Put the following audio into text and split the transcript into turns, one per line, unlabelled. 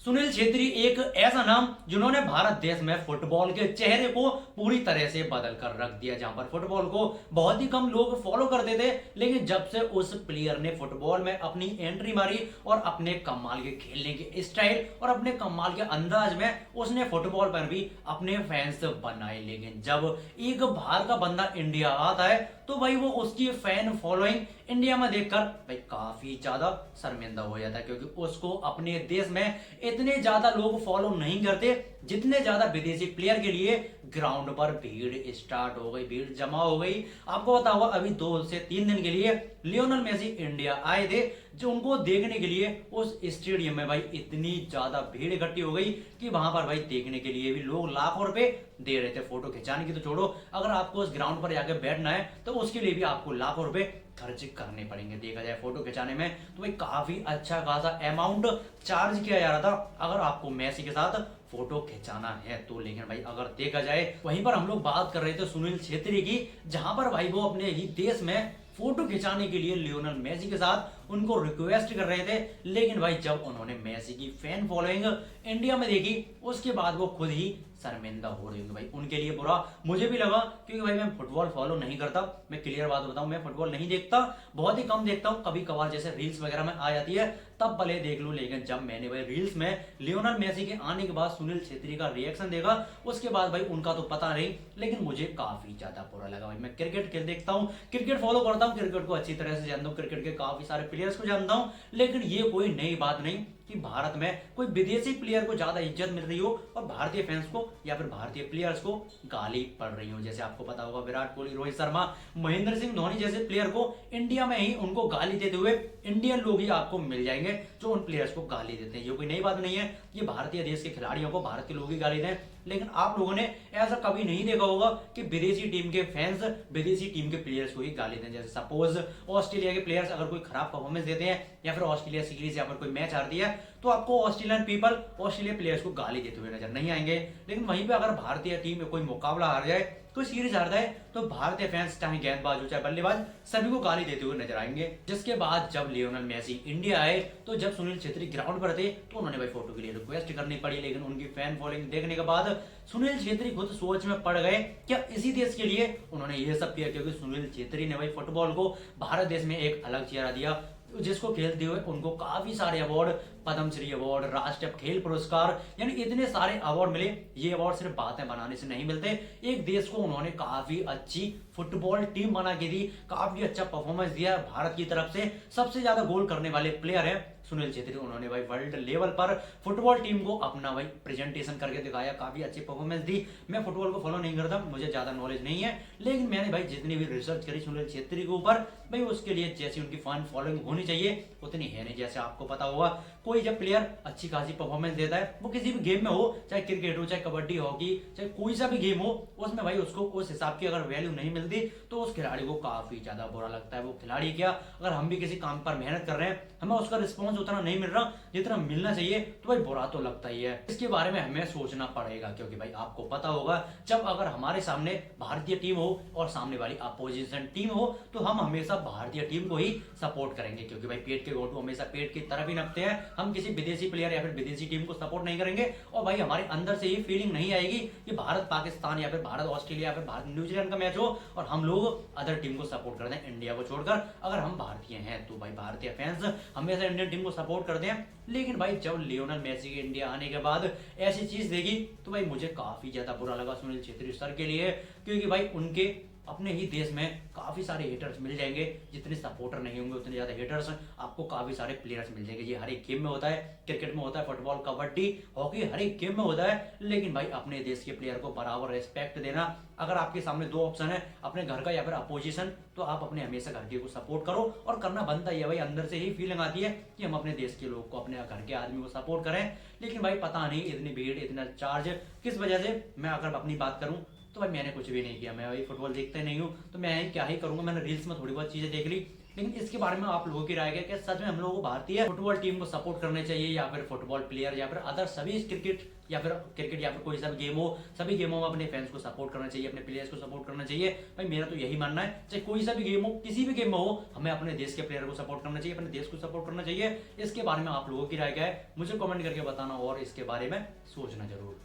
सुनील छेत्री एक ऐसा नाम जिन्होंने भारत देश में फुटबॉल के चेहरे को पूरी तरह से बदल कर रख दिया। जहां पर फुटबॉल को बहुत ही कम लोग फॉलो करते थे, लेकिन जब से उस प्लेयर ने फुटबॉल में अपनी एंट्री मारी और अपने कमाल के खेलने के स्टाइल और अपने कमाल के अंदाज में उसने फुटबॉल पर भी अपने फैंस बनाए। लेकिन जब एक बाहर का बंदा इंडिया आता है तो भाई वो उसकी फैन फॉलोइंग इंडिया में देखकर भाई काफी ज्यादा शर्मिंदा हो जाता है, क्योंकि उसको अपने देश में इतने ज्यादा लोग फॉलो नहीं करते जितने ज्यादा विदेशी प्लेयर के लिए ग्राउंड पर भीड़ स्टार्ट हो गई, भीड़ जमा हो गई। आपको पता होगा अभी 2 से 3 दिन के लिए लियोनेल मेसी इंडिया आए थे, जो उनको देखने के लिए उस स्टेडियम में भाई इतनी ज्यादा भीड़ इकट्ठी हो गई कि वहां पर भाई देखने के लिए भी लोग लाखों रुपए दे रहे थे। फोटो खिंचाने की तो छोड़ो, अगर आपको उस ग्राउंड पर जाकर बैठना है तो उसके लिए भी आपको लाखों रुपए खर्च करने पड़ेंगे। देखा जाए फोटो खिंचाने में तो भाई काफी अच्छा खासा अमाउंट चार्ज किया जा रहा था अगर आपको मेसी के साथ फोटो खिंचाना है तो। लेकिन भाई अगर देखा जाए वहीं पर हम लोग बात कर रहे थे सुनील छेत्री की, जहां पर भाई वो अपने ही देश में फोटो खिंचाने के लिए लियोनेल मेसी के साथ उनको रिक्वेस्ट कर रहे थे। लेकिन भाई जब उन्होंने मेसी की फैन फॉलोइंग इंडिया में देखी उसके बाद वो खुद ही शर्मिंदा हो रही होंगे। भाई उनके लिए बुरा मुझे भी लगा, क्योंकि भाई मैं फुटबॉल फॉलो नहीं करता। मैं क्लियर बात बताऊं, मैं फुटबॉल नहीं देखता, बहुत ही कम देखता हूं। कभी कभार जैसे रील्स वगैरह में आ जाती है तब भले देख लूं। लेकिन जब मैंने भाई रील्स में लियोनेल मेसी के आने के बाद सुनील छेत्री का रिएक्शन देखा उसके बाद भाई उनका तो पता नहीं, लेकिन मुझे काफी ज्यादा बुरा लगा। भाई मैं क्रिकेट खेल देखता हूँ, क्रिकेट फॉलो करता हूँ, क्रिकेट को अच्छी तरह से जानता हूँ, क्रिकेट के काफी सारे प्लेयर्स को जानता हूँ। लेकिन ये कोई नई बात नहीं कि भारत में कोई विदेशी प्लेयर को ज्यादा इज्जत मिल रही हो और भारतीय फैंस को या फिर भारतीय प्लेयर्स को गाली पड़ रही हो। जैसे आपको पता होगा विराट कोहली, रोहित शर्मा, महेंद्र सिंह धोनी जैसे प्लेयर को इंडिया में ही उनको गाली देते हुए इंडियन लोग ही आपको मिल जाएंगे जो उन प्लेयर्स को गाली देते हैं। ये कोई नई बात नहीं है, ये भारतीय देश के खिलाड़ियों को भारत के लोग ही गाली दें। लेकिन आप लोगों ने ऐसा कभी नहीं देखा होगा कि विदेशी टीम के फैंस विदेशी टीम के प्लेयर्स को ही गाली दें। जैसे सपोज ऑस्ट्रेलिया के प्लेयर्स अगर कोई खराब परफॉर्मेंस देते हैं या फिर ऑस्ट्रेलिया सीरीज या फिर कोई मैच हारती है तो आपको ऑस्ट्रेलियन पीपल ऑस्ट्रेलिया प्लेयर्स को गाली देते हुए नजर नहीं आएंगे। लेकिन वहीं पे अगर भारतीय टीम में कोई मुकाबला हार जाए, कोई सीरीज हार जाए, तो भारतीय फैंस चाहे गेंदबाज हो चाहे बल्लेबाज सभी को गाली देते हुए नजर आएंगे। जिसके बाद जब लियोनेल मेसी इंडिया आए तो जब सुनील छेत्री ग्राउंड पर थे तो उन्होंने भाई फोटो के लिए रिक्वेस्ट करनी पड़ी। लेकिन उनकी फैन फॉलोइंग देखने के बाद सुनील छेत्री खुद सोच में पड़ गए क्या इसी देश के लिए उन्होंने ये सब किया, क्योंकि सुनील छेत्री ने भाई फुटबॉल को भारत देश में एक अलग चेहरा दिया, जिसको खेलते हुए उनको काफी सारे अवार्ड, पद्मश्री अवार्ड, राष्ट्रीय खेल पुरस्कार, यानी इतने सारे अवार्ड मिले। ये अवार्ड सिर्फ बातें बनाने से नहीं मिलते, एक देश को उन्होंने काफी अच्छी फुटबॉल टीम बना के दी, काफी अच्छा परफॉर्मेंस दिया। भारत की तरफ से सबसे ज्यादा गोल करने वाले प्लेयर है सुनील छेत्री। उन्होंने भाई वर्ल्ड लेवल पर फुटबॉल टीम को अपना भाई प्रेजेंटेशन करके दिखाया, काफी अच्छी परफॉर्मेंस दी। मैं फुटबॉल को फॉलो नहीं करता, मुझे ज्यादा नॉलेज नहीं है, लेकिन मैंने भाई जितनी भी रिसर्च करी सुनील छेत्री के ऊपर, भाई उसके लिए जैसी उनकी फैन फॉलोइंग होनी चाहिए उतनी है नहीं। जैसे आपको पता होगा कोई जब प्लेयर अच्छी खासी परफॉर्मेंस देता है, वो किसी भी गेम में हो, चाहे क्रिकेट हो, चाहे कबड्डी, हॉकी, चाहे कोई सा भी गेम हो, उसमें भाई उसको उस हिसाब की अगर वैल्यू नहीं मिलती तो उस खिलाड़ी को काफी ज्यादा बुरा लगता है। वो खिलाड़ी क्या, अगर हम भी किसी काम पर मेहनत कर रहे हैं, हमें उसका रिस्पॉन्स उतना नहीं मिल रहा जितना मिलना चाहिए, तो भाई बुरा तो लगता ही है। इसके बारे में हमें सोचना पड़ेगा, क्योंकि भाई आपको पता होगा जब अगर हमारे सामने भारतीय टीम हो और सामने वाली अपोजिशन टीम हो तो हम हमेशा भारतीय टीम को ही सपोर्ट करेंगे, क्योंकि भाई पेट के गोटू हमेशा पेट की तरफ ही नपते हैं। हम किसी विदेशी प्लेयर या फिर विदेशी टीम को सपोर्ट नहीं करेंगे और भाई हमारे अंदर से ये फीलिंग नहीं आएगी कि भारत पाकिस्तान या फिर भारत ऑस्ट्रेलिया या फिर भारत न्यूजीलैंड का मैच हो और हम लोग अदर टीम को सपोर्ट कर दें इंडिया को छोड़कर। अगर हम भारतीय हैं तो भाई भारतीय फैंस हमेशा इंडियन टीम को सपोर्ट कर दें। लेकिन भाई जब लियोनेल मेसी के इंडिया आने के बाद ऐसी चीज देखी तो भाई मुझे काफी ज्यादा बुरा लगा सुनील छेत्री सर के लिए, क्योंकि भाई उनके अपने ही देश में काफी सारे हेटर्स मिल जाएंगे। जितने सपोर्टर नहीं होंगे उतने ज्यादा हेटर्स आपको काफी सारे प्लेयर्स मिल जाएंगे। ये हर एक गेम में होता है, क्रिकेट में होता है, फुटबॉल, कबड्डी, हॉकी, हर एक गेम में होता है। लेकिन भाई अपने देश के प्लेयर को बराबर रिस्पेक्ट देना। अगर आपके सामने 2 ऑप्शन है, अपने घर का या फिर अपोजिशन, तो आप अपने हमेशा घर के को सपोर्ट करो और करना बनता ही है। भाई अंदर से ही फीलिंग आती है कि हम अपने देश के लोग को, अपने घर के आदमी को सपोर्ट करें। लेकिन भाई पता नहीं इतनी भीड़, इतना चार्ज किस वजह से। मैं अगर अपनी बात करूं तो भाई मैंने कुछ भी नहीं किया, मैं भाई फुटबॉल देखते नहीं हूँ तो मैं क्या ही करूंगा। मैंने रील्स में थोड़ी बहुत चीजें देख ली, लेकिन इसके बारे में आप लोगों की राय क्या है? सच में हम लोगों को भारतीय फुटबॉल टीम को सपोर्ट करने चाहिए, या फिर फुटबॉल प्लेयर, या फिर अदर सभी क्रिकेट या फिर कोई सा भी गेम हो, सभी गेमों में अपने फैंस को सपोर्ट करना चाहिए, अपने प्लेयर्स को सपोर्ट करना चाहिए? भाई मेरा तो यही मानना है, चाहे कोई सा भी गेम हो, किसी भी गेम में हो, हमें अपने देश के प्लेयर को सपोर्ट करना चाहिए, अपने देश को सपोर्ट करना चाहिए। इसके बारे में आप लोगों की राय क्या है? मुझे कमेंट करके बताना और इसके बारे में सोचना जरूर।